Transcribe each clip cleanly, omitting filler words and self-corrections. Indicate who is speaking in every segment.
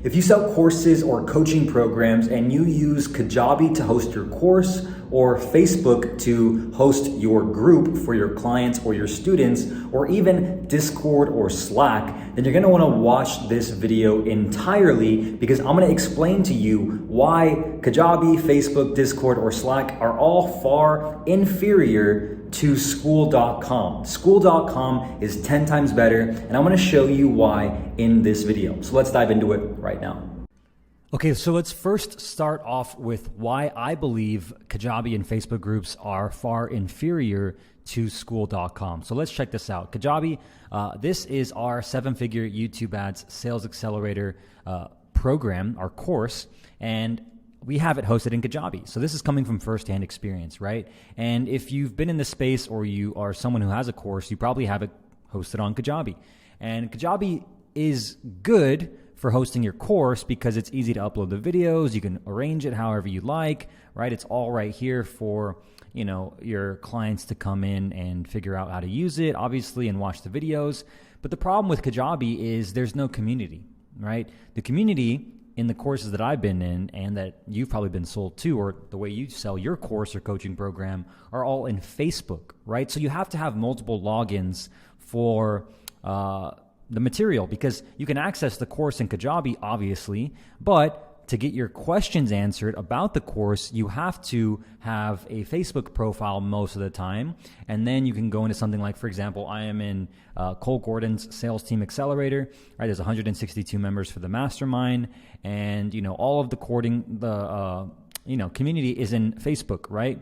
Speaker 1: If you sell courses or coaching programs and you use Kajabi to host your course or Facebook to host your group for your clients or your students, or even Discord or Slack, then you're gonna wanna watch this video entirely because I'm gonna explain to you why Kajabi, Facebook, Discord, or Slack are all far inferior to Skool.com. Skool.com is 10 times better, and I'm gonna show you why in this video. So let's dive into it right now. Okay, so let's first start off with why I believe Kajabi and Facebook groups are far inferior to Skool.com. So let's check this out. Kajabi, this is our 7-figure YouTube ads sales accelerator program, our course, and we have it hosted in Kajabi. So this is coming from firsthand experience, right? And if you've been in this space or you are someone who has a course, you probably have it hosted on Kajabi. And Kajabi is good for hosting your course because it's easy to upload the videos. You can arrange it however you like, right? It's all right here for, you know, your clients to come in and figure out how to use it, obviously, and watch the videos. But the problem with Kajabi is there's no community, right? The community in the courses that I've been in and that you've probably been sold to, or the way you sell your course or coaching program, are all in Facebook, right? So you have to have multiple logins for the material because you can access the course in Kajabi, obviously, but to get your questions answered about the course, you have to have a Facebook profile most of the time. And then you can go into something like, for example, I am in Cole Gordon's Sales Team Accelerator, right? There's 162 members for the mastermind. And, you know, all of the community is in Facebook, right?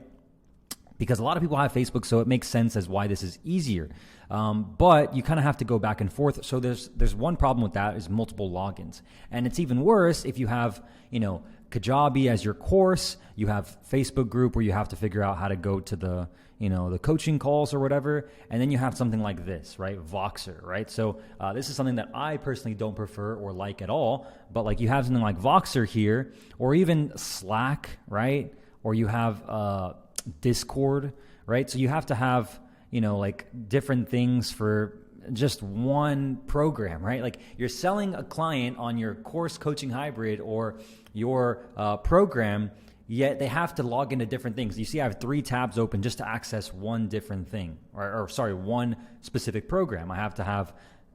Speaker 1: Because a lot of people have Facebook, so it makes sense as why this is easier. But you kind of have to go back and forth. So there's one problem with that is multiple logins. And it's even worse if you have, you know, Kajabi as your course, you have Facebook group where you have to figure out how to go to the, you know, the coaching calls or whatever. And then you have something like this, right? Voxer, right? So this is something that I personally don't prefer or like at all. But like you have something like Voxer here, or even Slack, right? Or you have Discord, right? So you have to have, you know, like different things for just one program, right? Like you're selling a client on your course coaching hybrid or your program, yet they have to log into different things. You see, I have 3 tabs open just to access one different thing, or one specific program. I have to have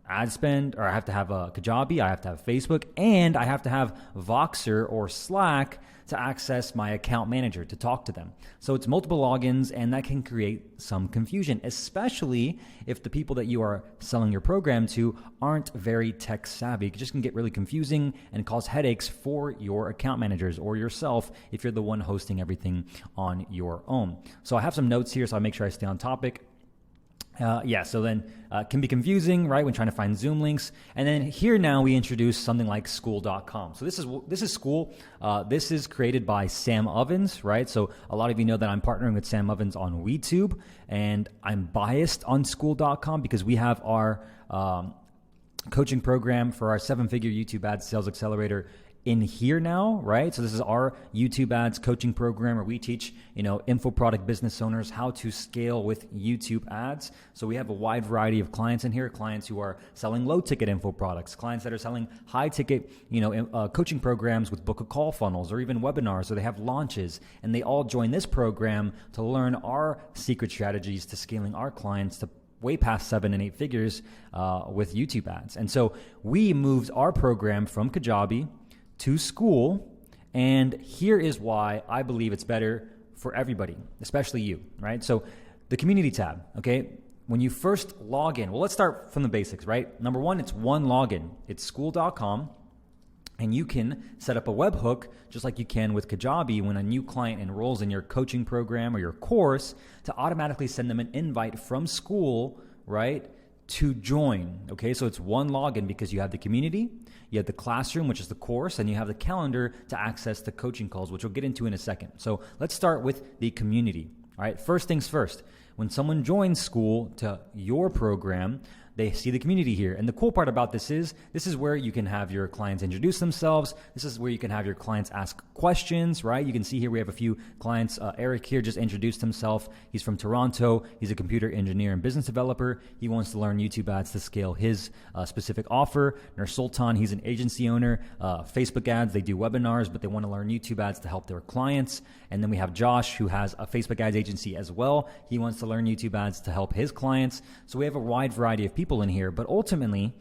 Speaker 1: ad spend, or I have to have Kajabi, I have to have Facebook, and I have to have Voxer or Slack to access my account manager to talk to them. So it's multiple logins, and that can create some confusion, especially if the people that you are selling your program to aren't very tech savvy. It just can get really confusing and cause headaches for your account managers or yourself if you're the one hosting everything on your own. So I have some notes here, so I'll make sure I stay on topic. So then it can be confusing, right, when trying to find Zoom links. And then here now we introduce something like Skool.com. So this is Skool. This is created by Sam Ovens, right? So a lot of you know that I'm partnering with Sam Ovens on WeTube, and I'm biased on Skool.com because we have our coaching program for our 7-figure YouTube ads sales accelerator in here now, right? So this is our YouTube ads coaching program where we teach, you know, info product business owners how to scale with YouTube ads. So we have a wide variety of clients in here, clients who are selling low ticket info products, clients that are selling high ticket, you know, coaching programs with book a call funnels or even webinars, or they have launches, and they all join this program to learn our secret strategies to scaling our clients to way past 7 and 8 figures with YouTube ads. And so we moved our program from Kajabi to Skool, and here is why I believe it's better for everybody, especially you, right? So the community tab, okay? When you first log in, well, let's start from the basics, right? Number one, it's one login. It's Skool.com, and you can set up a webhook just like you can with Kajabi when a new client enrolls in your coaching program or your course to automatically send them an invite from Skool, right, to join, okay? So it's one login because you have the community, you have the classroom, which is the course, and you have the calendar to access the coaching calls, which we'll get into in a second. So let's start with the community, all right? First things first, when someone joins Skool to your program, they see the community here. And the cool part about this is where you can have your clients introduce themselves. This is where you can have your clients ask questions, right? You can see here we have a few clients. Eric here just introduced himself. He's from Toronto. He's a computer engineer and business developer. He wants to learn YouTube ads to scale his specific offer. Nur Sultan, he's an agency owner. Facebook ads, they do webinars, but they want to learn YouTube ads to help their clients. And then we have Josh, who has a Facebook ads agency as well. He wants to learn YouTube ads to help his clients. So we have a wide variety of people in here, but ultimately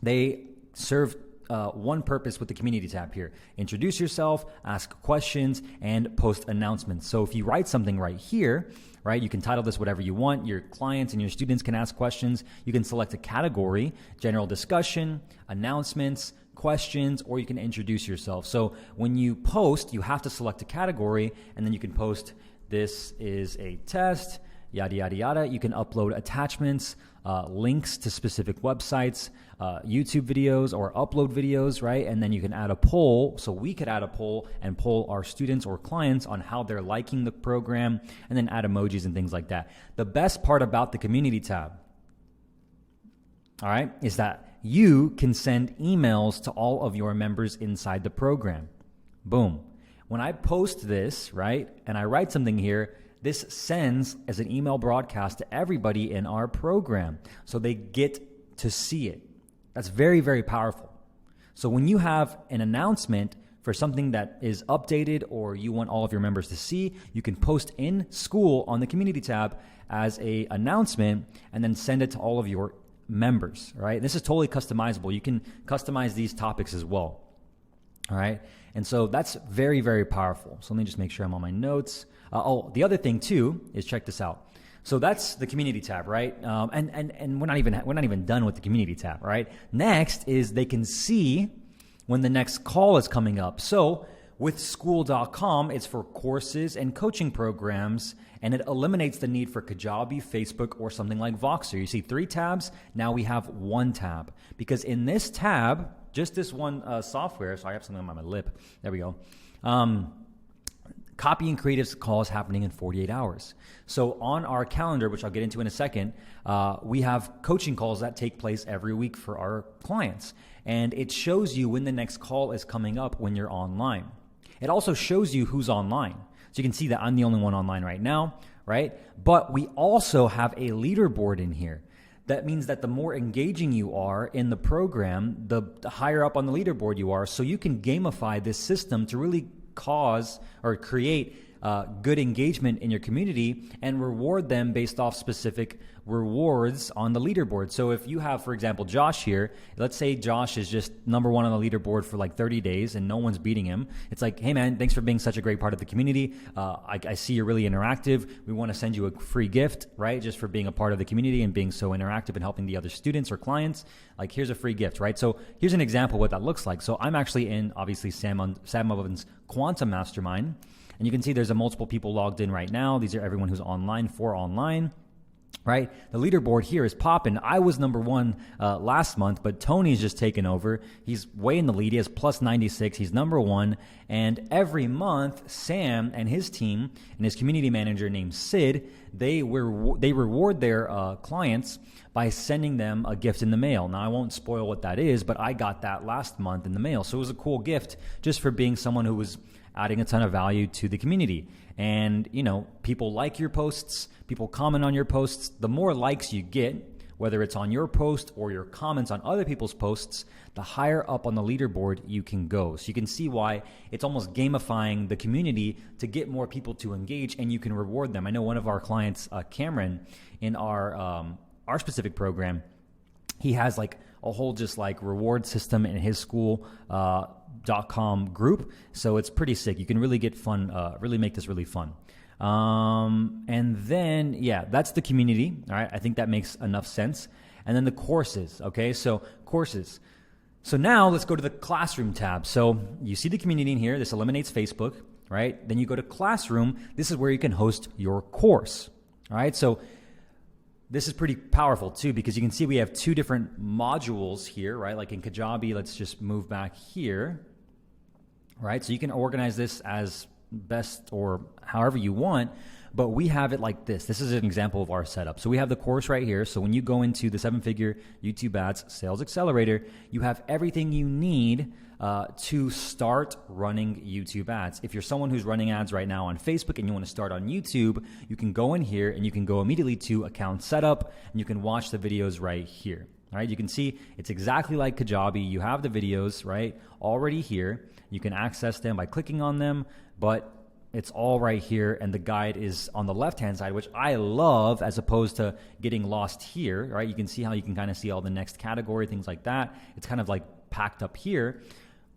Speaker 1: they serve one purpose with the community tab here. Introduce yourself, ask questions, and post announcements. So if you write something right here, right, you can title this whatever you want. Your clients and your students can ask questions. You can select a category, general discussion, announcements, questions, or you can introduce yourself. So when you post, you have to select a category, and then you can post, this is a test, yada, yada, yada. You can upload attachments, links to specific websites, YouTube videos, or upload videos, right? And then you can add a poll. So we could add a poll and poll our students or clients on how they're liking the program, and then add emojis and things like that. The best part about the community tab, all right, is that you can send emails to all of your members inside the program. Boom. When I post this, right, and I write something here, this sends as an email broadcast to everybody in our program, so they get to see it. That's very, very powerful. So when you have an announcement for something that is updated or you want all of your members to see, you can post in Skool on the community tab as a announcement and then send it to all of your members, right? This is totally customizable. You can customize these topics as well, all right? And so that's very, very powerful. So let me just make sure I'm on my notes. The other thing too is, check this out. So that's the community tab, right? And we're not even done with the community tab, right? Next is they can see when the next call is coming up. So with Skool.com, it's for courses and coaching programs, and it eliminates the need for Kajabi, Facebook, or something like Voxer. You see 3 tabs. Now we have 1 tab, because in this tab, just this one software. So I have something on my lip. There we go. Copy and creatives call is happening in 48 hours. So on our calendar, which I'll get into in a second, we have coaching calls that take place every week for our clients. And it shows you when the next call is coming up when you're online. It also shows you who's online. So you can see that I'm the only one online right now, right? But we also have a leaderboard in here. That means that the more engaging you are in the program, the higher up on the leaderboard you are. So you can gamify this system to really cause or create good engagement in your community and reward them based off specific rewards on the leaderboard. So if you have, for example, Josh here, let's say Josh is just number 1 on the leaderboard for like 30 days and no one's beating him. It's like, hey man, thanks for being such a great part of the community. I see you're really interactive. We want to send you a free gift, right? Just for being a part of the community and being so interactive and helping the other students or clients. Like, here's a free gift, right? So here's an example of what that looks like. So I'm actually in, obviously, Sam Oven's Quantum Mastermind. And you can see there's multiple people logged in right now. These are everyone who's online for online, right? The leaderboard here is popping. I was number 1 last month, but Tony's just taken over. He's way in the lead. He has plus 96. He's number 1. And every month, Sam and his team and his community manager named Sid, they reward their clients by sending them a gift in the mail. Now, I won't spoil what that is, but I got that last month in the mail. So it was a cool gift just for being someone who was adding a ton of value to the community. And, you know, people like your posts, people comment on your posts. The more likes you get, whether it's on your post or your comments on other people's posts, the higher up on the leaderboard you can go. So you can see why it's almost gamifying the community to get more people to engage, and you can reward them. I know one of our clients, Cameron, in our specific program, he has like a whole just like reward system in his Skool.com group. So it's pretty sick. You can really get fun, really make this really fun. And then, yeah, that's the community. All right. I think that makes enough sense. And then the courses. Okay. So courses. So now let's go to the classroom tab. So you see the community in here. This eliminates Facebook, right? Then you go to classroom. This is where you can host your course. All right. So this is pretty powerful too, because you can see we have 2 different modules here, right? Like in Kajabi, let's just move back here, right? So you can organize this as best or however you want, but we have it like this. This is an example of our setup. So we have the course right here. So when you go into the 7-figure YouTube ads sales accelerator, you have everything you need to start running YouTube ads. If you're someone who's running ads right now on Facebook and you want to start on YouTube, you can go in here and you can go immediately to account setup and you can watch the videos right here. All right, you can see it's exactly like Kajabi. You have the videos, right, already here. You can access them by clicking on them, but it's all right here, and the guide is on the left-hand side, which I love, as opposed to getting lost here, right? You can see how you can kind of see all the next category, things like that. It's kind of like packed up here.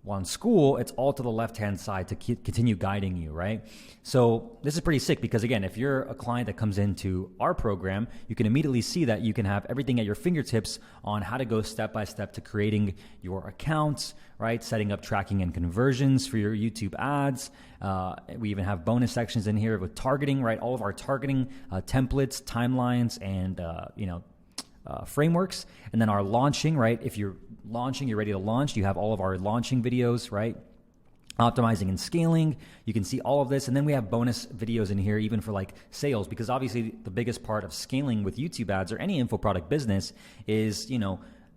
Speaker 1: Well, in Skool, it's all to the left-hand side to continue guiding you, right? So this is pretty sick because, again, if you're a client that comes into our program, you can immediately see that you can have everything at your fingertips on how to go step-by-step to creating your accounts, right? Setting up tracking and conversions for your YouTube ads. We even have bonus sections in here with targeting, right? All of our targeting templates, timelines, and, frameworks. And then our launching, right? If you're launching, you're ready to launch, you have all of our launching videos, right? Optimizing and scaling, you can see all of this. And then we have bonus videos in here, even for like sales, because obviously the biggest part of scaling with YouTube ads or any info product business is,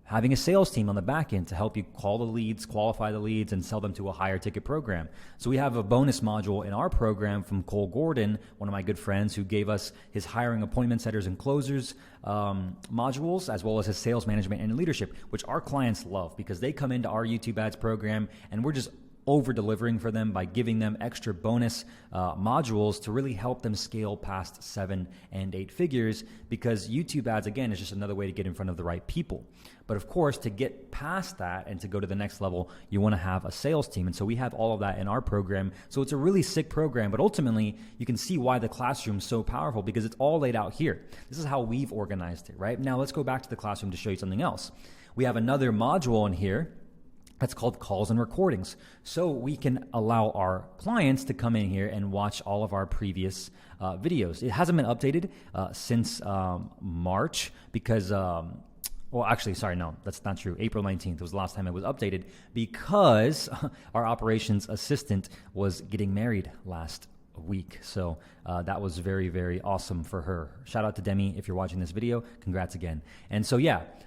Speaker 1: having a sales team on the back end to help you call the leads, qualify the leads, and sell them to a higher ticket program. So we have a bonus module in our program from Cole Gordon, one of my good friends, who gave us his hiring appointment setters and closers modules, as well as his sales management and leadership, which our clients love because they come into our YouTube ads program and we're just over delivering for them by giving them extra bonus modules to really help them scale past 7 and 8 figures, because YouTube ads, again, is just another way to get in front of the right people. But of course, to get past that and to go to the next level, you want to have a sales team. And so we have all of that in our program. So it's a really sick program, but ultimately you can see why the classroom is so powerful because it's all laid out here. This is how we've organized it, right? Now let's go back to the classroom to show you something else. We have another module in here that's called calls and recordings. So we can allow our clients to come in here and watch all of our previous videos. It hasn't been updated since March because, that's not true. April 19th was the last time it was updated because our operations assistant was getting married last week. So that was very, very awesome for her. Shout out to Demi if you're watching this video. Congrats again. And so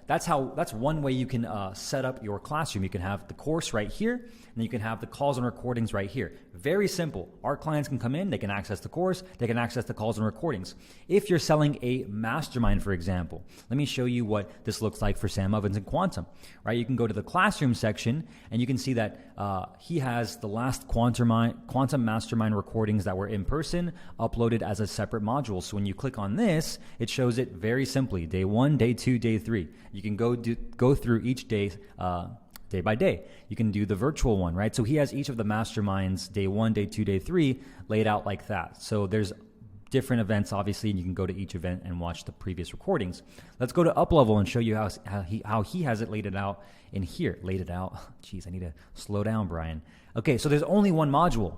Speaker 1: that's one way you can set up your classroom. You can have the course right here, and then you can have the calls and recordings right here. Very simple. Our clients can come in, they can access the course, they can access the calls and recordings. If you're selling a mastermind, for example, let me show you what this looks like for Sam Ovens and Quantum, right? You can go to the classroom section and you can see that he has the last Quantum Mastermind recordings that were in person uploaded as a separate module. So when you click on this, it shows it very simply, day 1, day 2, day 3. You can go through each day, day by day. You can do the virtual one, right? So he has each of the masterminds, day 1, day 2, day 3, laid out like that. So there's different events, obviously, and you can go to each event and watch the previous recordings. Let's go to up level and show you how he has it laid it out in here. Laid it out. Jeez, I need to slow down, Brian. Okay, so there's only one module.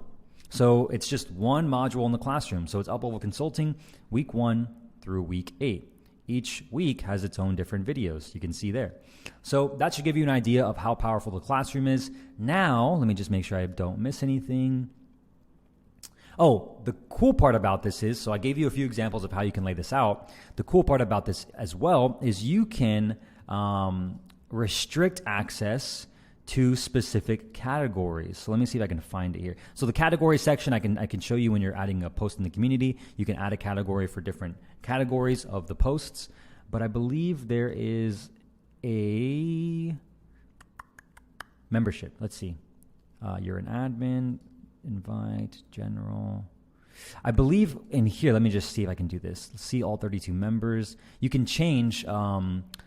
Speaker 1: So it's just one module in the classroom. So it's up level consulting, week 1 through week 8. Each week has its own different videos. You can see there. So that should give you an idea of how powerful the classroom is. Now, let me just make sure I don't miss anything. Oh, the cool part about this is, so I gave you a few examples of how you can lay this out. The cool part about this as well is you can restrict access to specific categories. So let me see if I can find it here. So the category section, I can show you when you're adding a post in the community. You can add a category for different categories of the posts. But I believe there is a membership. Let's see. You're an admin, invite, general. I believe in here, let me just see if I can do this. See all 32 members. You can change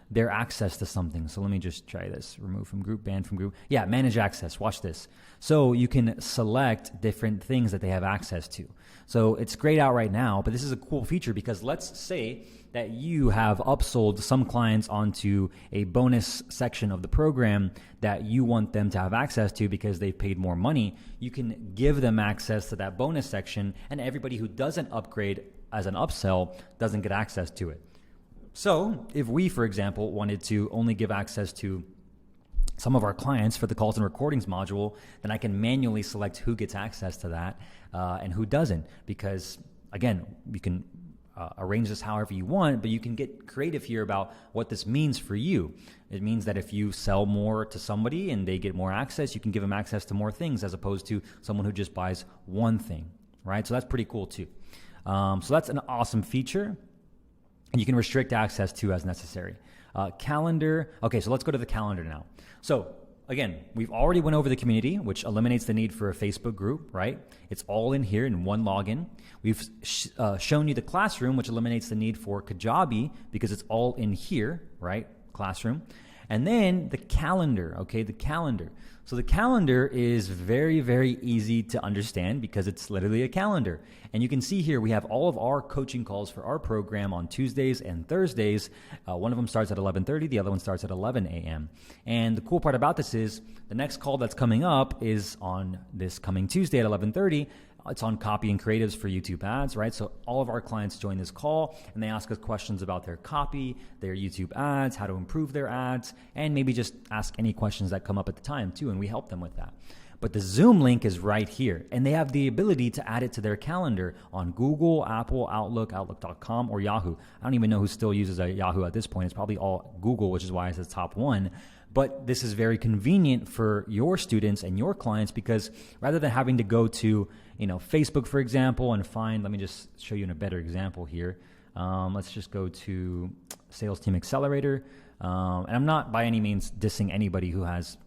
Speaker 1: their access to something. So let me just try this. Remove from group, ban from group. Yeah, manage access. Watch this. So you can select different things that they have access to. So it's grayed out right now, but this is a cool feature because let's say that you have upsold some clients onto a bonus section of the program that you want them to have access to because they've paid more money. You can give them access to that bonus section, and everybody who doesn't upgrade as an upsell doesn't get access to it. So if we, for example, wanted to only give access to some of our clients for the calls and recordings module, then I can manually select who gets access to that and who doesn't, because again, you can arrange this however you want, but you can get creative here about what this means for you. It means that if you sell more to somebody and they get more access, you can give them access to more things as opposed to someone who just buys one thing, right? So that's pretty cool too. So that's an awesome feature, and you can restrict access to as necessary. Calendar. Okay, so let's go to the calendar now. So again, we've already went over the community, which eliminates the need for a Facebook group, right? It's all in here in one login. We've shown you the classroom, which eliminates the need for Kajabi because it's all in here, right? Classroom. And then the calendar, okay? The calendar. So the calendar is very, very easy to understand because it's literally a calendar. And you can see here we have all of our coaching calls for our program on Tuesdays and Thursdays. One of them starts at 11:30, the other one starts at 11 a.m. And the cool part about this is the next call that's coming up is on this coming Tuesday at 11:30. It's on copy and creatives for YouTube ads, right? So all of our clients join this call and they ask us questions about their copy, their YouTube ads, how to improve their ads, and maybe just ask any questions that come up at the time too, and we help them with that. But the Zoom link is right here, and they have the ability to add it to their calendar on Google, Apple, Outlook, Outlook.com, or Yahoo. I don't even know who still uses a Yahoo at this point. It's probably all Google, which is why it says top one. But this is very convenient for your students and your clients because rather than having to go to, Facebook, for example, and find, let me just show you a better example here. Let's just go to Sales Team Accelerator. And I'm not by any means dissing anybody who has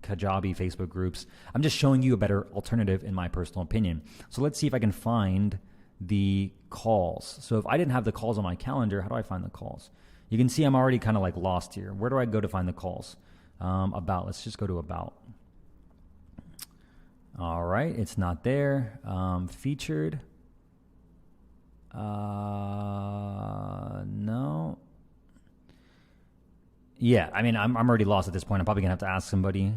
Speaker 1: Kajabi Facebook groups. I'm just showing you a better alternative in my personal opinion. So let's see if I can find the calls. So if I didn't have the calls on my calendar, how do I find the calls? You can see I'm already kind of like lost here. Where do I go to find the calls? About. Let's just go to About. All right, it's not there. Featured. No. Yeah, I mean, I'm already lost at this point. I'm probably gonna have to ask somebody.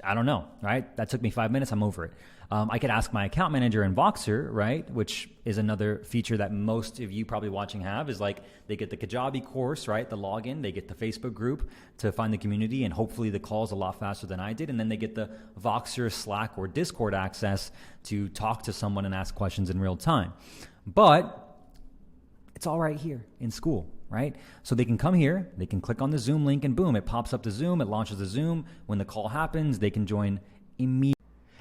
Speaker 1: I don't know, right? That took me 5 minutes. I'm over it. I could ask my account manager in Voxer, right? Which is another feature that most of you probably watching have is like they get the Kajabi course, right? The login, they get the Facebook group to find the community and hopefully the calls a lot faster than I did. And then they get the Voxer, Slack, or Discord access to talk to someone and ask questions in real time. But it's all right here in school, right? So they can come here, they can click on the Zoom link and boom, it pops up the Zoom, it launches the Zoom. When the call happens, they can join immediately.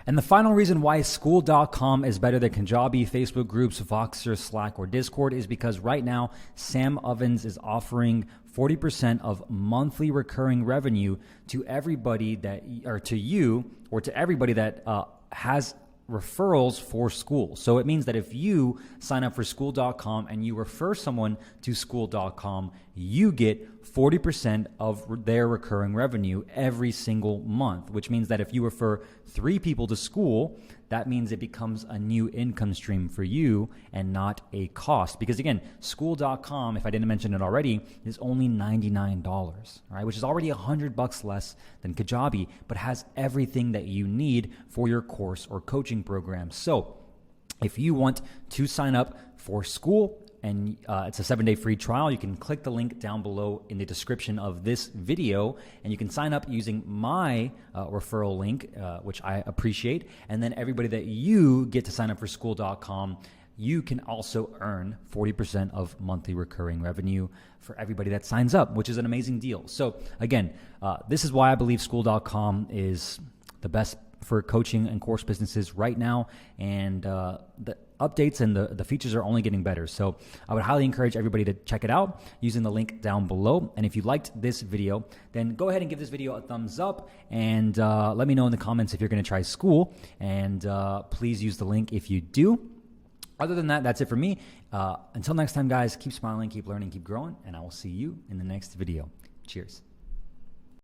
Speaker 1: And the final reason why Skool.com is better than Kajabi, Facebook groups, Voxer, Slack, or Discord is because right now, Sam Ovens is offering 40% of monthly recurring revenue to everybody that, or to you, or to everybody that has referrals for Skool. So it means that if you sign up for Skool.com and you refer someone to Skool.com, you get 40% of their recurring revenue every single month, which means that if you refer 3 people to Skool, that means it becomes a new income stream for you and not a cost. Because again, Skool.com, if I didn't mention it already, is only $99, right? Which is already $100 less than Kajabi, but has everything that you need for your course or coaching program. So if you want to sign up for Skool, and it's a 7-day free trial, you can click the link down below in the description of this video, and you can sign up using my referral link, which I appreciate. And then everybody that you get to sign up for Skool.com, you can also earn 40% of monthly recurring revenue for everybody that signs up, which is an amazing deal. So again, this is why I believe Skool.com is the best for coaching and course businesses right now, and the updates and the features are only getting better. So I would highly encourage everybody to check it out using the link down below. And if you liked this video, then go ahead and give this video a thumbs up, and let me know in the comments if you're going to try Skool, and please use the link if you do. Other than that, that's it for me. Until next time, guys, keep smiling, keep learning, keep growing, and I will see you in the next video. Cheers.